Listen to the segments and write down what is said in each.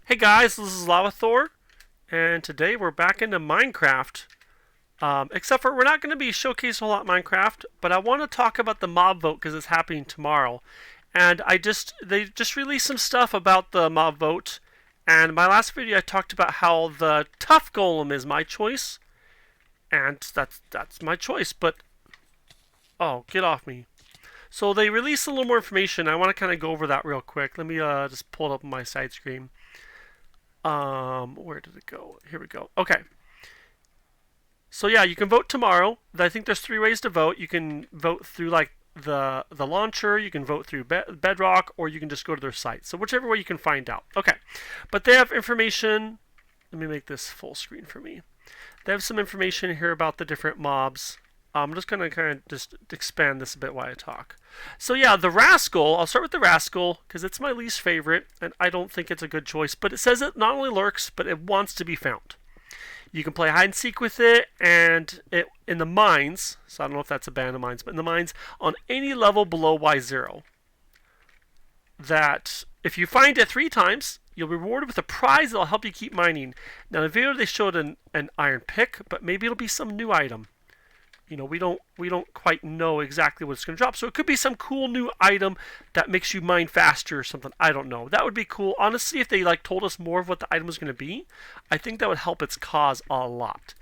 Hey guys, this is lavathor, and today we're back into Minecraft. Except for we're not going to be showcasing a whole lot of Minecraft, but I want to talk about the mob vote because it's happening tomorrow. And they just released some stuff about the mob vote. And in my last video I talked about how the tough golem is my choice, and that's my choice. But oh, get off me! So they released a little more information. I want to kind of go over that real quick. Let me just pull it up on my side screen. Where did it go? Here we go. Okay. So yeah, you can vote tomorrow. I think there's three ways to vote. You can vote through like the launcher, you can vote through Bedrock, or you can just go to their site. So whichever way you can find out. Okay. But they have information. Let me make this full screen for me. They have some information here about the different mobs. I'm just going to kind of just expand this a bit while I talk. So yeah, the Rascal, I'll start with the Rascal because it's my least favorite and I don't think it's a good choice, but it says it not only lurks, but it wants to be found. You can play hide and seek with it, and it in the mines, so I don't know if that's abandoned mines, but in the mines on any level below Y0. That if you find it 3 times, you'll be rewarded with a prize that'll help you keep mining. Now in the video they showed an iron pick, but maybe it'll be some new item. You know, we don't quite know exactly what it's going to drop. So it could be some cool new item that makes you mine faster or something. I don't know. That would be cool. Honestly, if they like told us more of what the item was going to be, I think that would help its cause a lot.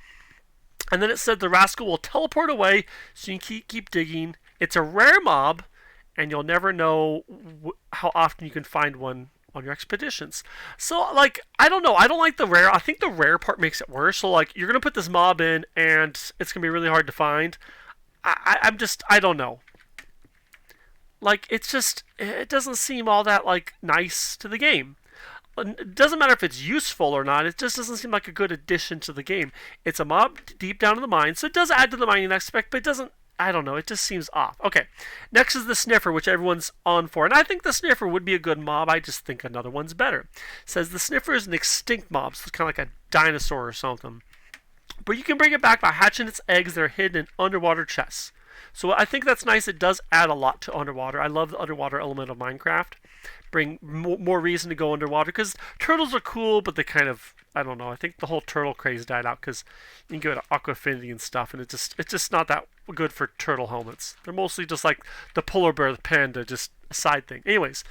And then it said the Rascal will teleport away, so you can keep digging. It's a rare mob, and you'll never know how often you can find one on your expeditions. So like, I don't know, I don't like the rare. I think the rare part makes it worse. So like, you're gonna put this mob in and it's gonna be really hard to find. I don't know, like it doesn't seem all that like nice to the game. It doesn't matter if it's useful or not, it just doesn't seem like a good addition to the game. It's a mob deep down in the mine, so it does add to the mining aspect, but it doesn't, I don't know, it just seems off. Okay, next is the Sniffer, which everyone's on for. And I think the Sniffer would be a good mob. I just think another one's better. It says the Sniffer is an extinct mob, so it's kind of like a dinosaur or something. But you can bring it back by hatching its eggs that are hidden in underwater chests. So I think that's nice. It does add a lot to underwater. I love the underwater element of Minecraft. Bring more reason to go underwater, because turtles are cool, but they kind of, I don't know, I think the whole turtle craze died out because you can go to Aqua Affinity and stuff, and it's just not that good for turtle helmets. They're mostly just like the polar bear, the panda, just a side thing. Anyways,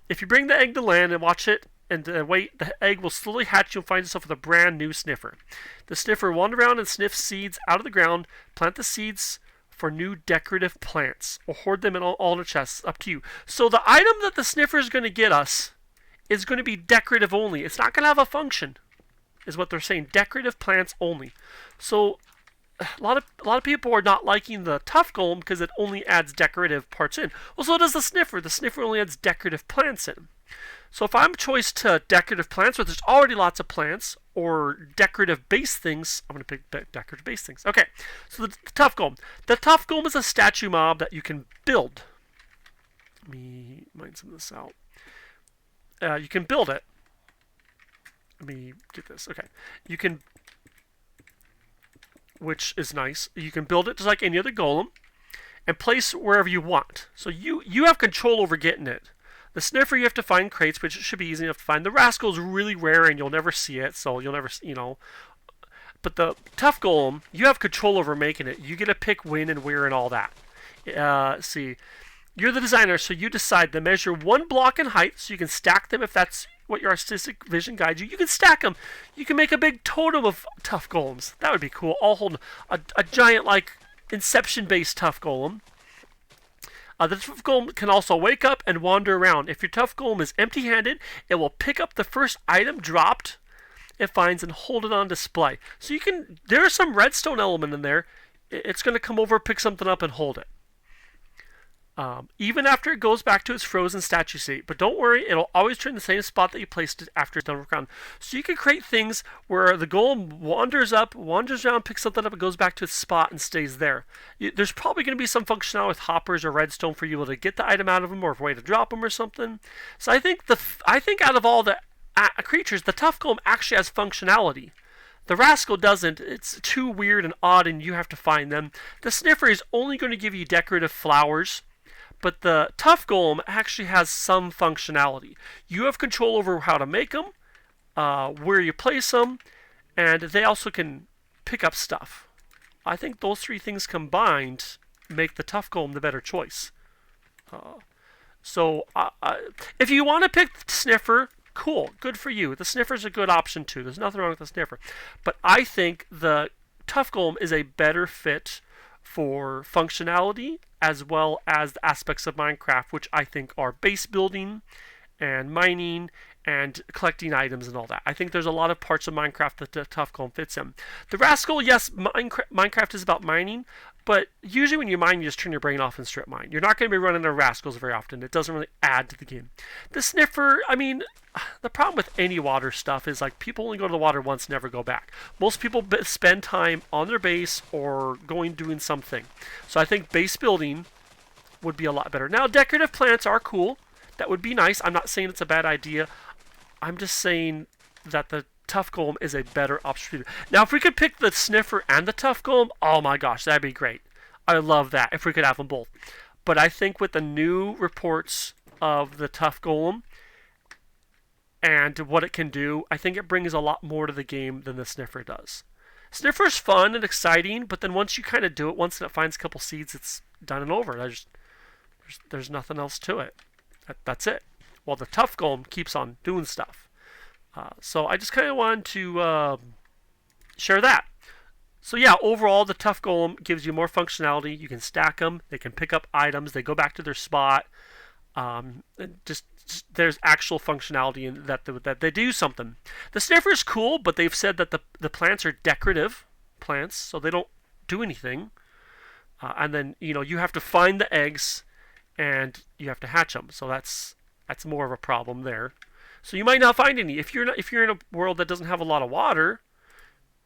if you bring the egg to land and watch it and wait, the egg will slowly hatch. You'll find yourself with a brand new Sniffer. The Sniffer will wander around and sniff seeds out of the ground. Plant the seeds for new decorative plants, or hoard them in all the chests. Up to you. So the item that the Sniffer is going to get us is going to be decorative only. It's not going to have a function, is what they're saying. Decorative plants only. So a lot of people are not liking the Tough Golem because it only adds decorative parts in. Well, so does the Sniffer. The Sniffer only adds decorative plants in. So if I'm choice to decorative plants, where there's already lots of plants, or decorative base things, I'm going to pick decorative base things. Okay, so the Tough Golem. The Tough Golem is a statue mob that you can build. Let me mine some of this out. You can build it. Let me get this. Okay, you can, which is nice. You can build it just like any other golem, and place wherever you want. So you have control over getting it. The Sniffer, you have to find crates, which should be easy enough to find. The Rascal is really rare, and you'll never see it, so you'll never, you know. But the Tough Golem, you have control over making it. You get to pick when and where and all that. See, you're the designer, so you decide to measure 1 block in height, so you can stack them if that's what your artistic vision guides you. You can stack them. You can make a big totem of Tough Golems. That would be cool. All holding a giant, like, Inception-based Tough Golem. The Tough Golem can also wake up and wander around. If your Tough Golem is empty-handed, it will pick up the first item dropped it finds and hold it on display. So you can, there's some redstone element in there. It's going to come over, pick something up, and hold it. Even after it goes back to its frozen statue state. But don't worry, it'll always turn the same spot that you placed it after it's done work on. So you can create things where the golem wanders up, wanders around, picks something up, and goes back to its spot and stays there. There's probably going to be some functionality with hoppers or redstone for you to get the item out of them, or a way to drop them or something. So I think out of all the creatures, the Tough Golem actually has functionality. The Rascal doesn't. It's too weird and odd, and you have to find them. The Sniffer is only going to give you decorative flowers. But the Tough Golem actually has some functionality. You have control over how to make them, where you place them, and they also can pick up stuff. I think those three things combined make the Tough Golem the better choice. So if you want to pick the Sniffer, cool, good for you. The Sniffer's a good option too. There's nothing wrong with the Sniffer. But I think the Tough Golem is a better fit for functionality as well as the aspects of Minecraft, which I think are base building and mining and collecting items and all that. I think there's a lot of parts of Minecraft that the Tough Golem fits in. The Rascal, yes, Minecraft is about mining, but usually when you mine, you just turn your brain off and strip mine. You're not going to be running into Rascals very often. It doesn't really add to the game. The Sniffer, I mean, the problem with any water stuff is like people only go to the water once, never go back. Most people spend time on their base or doing something. So I think base building would be a lot better. Now, decorative plants are cool. That would be nice. I'm not saying it's a bad idea. I'm just saying that the Tough Golem is a better option. Now, if we could pick the Sniffer and the Tough Golem, oh my gosh, that'd be great. I love that if we could have them both. But I think with the new reports of the Tough Golem and what it can do, I think it brings a lot more to the game than the Sniffer does. Sniffer's fun and exciting, but then once you kind of do it, once it finds a couple seeds, it's done and over. There's nothing else to it. That's it. Well, the Tough Golem keeps on doing stuff. So I just kind of wanted to share that. So yeah, overall, the Tough Golem gives you more functionality. You can stack them. They can pick up items. They go back to their spot. There's actual functionality in that they do something. The Sniffer is cool, but they've said that the plants are decorative plants, so they don't do anything. And then you have to find the eggs, and you have to hatch them. So that's more of a problem there. So you might not find any. If you're in a world that doesn't have a lot of water,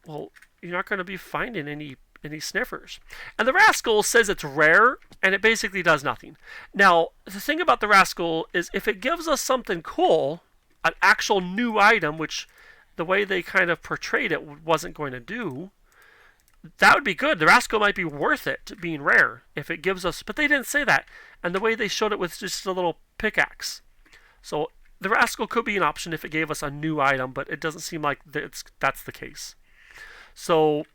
well, you're not going to be finding any Sniffers. And the Rascal says it's rare, and it basically does nothing. Now, the thing about the Rascal is if it gives us something cool, an actual new item, which the way they kind of portrayed it wasn't going to do, that would be good. The Rascal might be worth it being rare if it gives us, but they didn't say that. And the way they showed it with just a little pickaxe. So the Rascal could be an option if it gave us a new item, but it doesn't seem like that's the case. So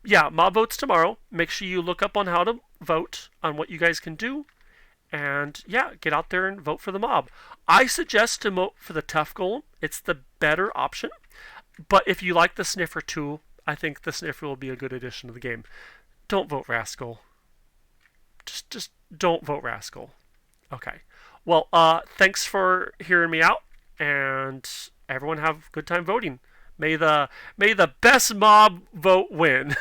yeah, mob votes tomorrow. Make sure you look up on how to vote on what you guys can do. And yeah, get out there and vote for the mob. I suggest to vote for the Tough Golem. It's the better option. But if you like the Sniffer too, I think the Sniffer will be a good addition to the game. Don't vote Rascal. Just don't vote Rascal. Okay. Well, thanks for hearing me out, and everyone have a good time voting. May the best mob vote win.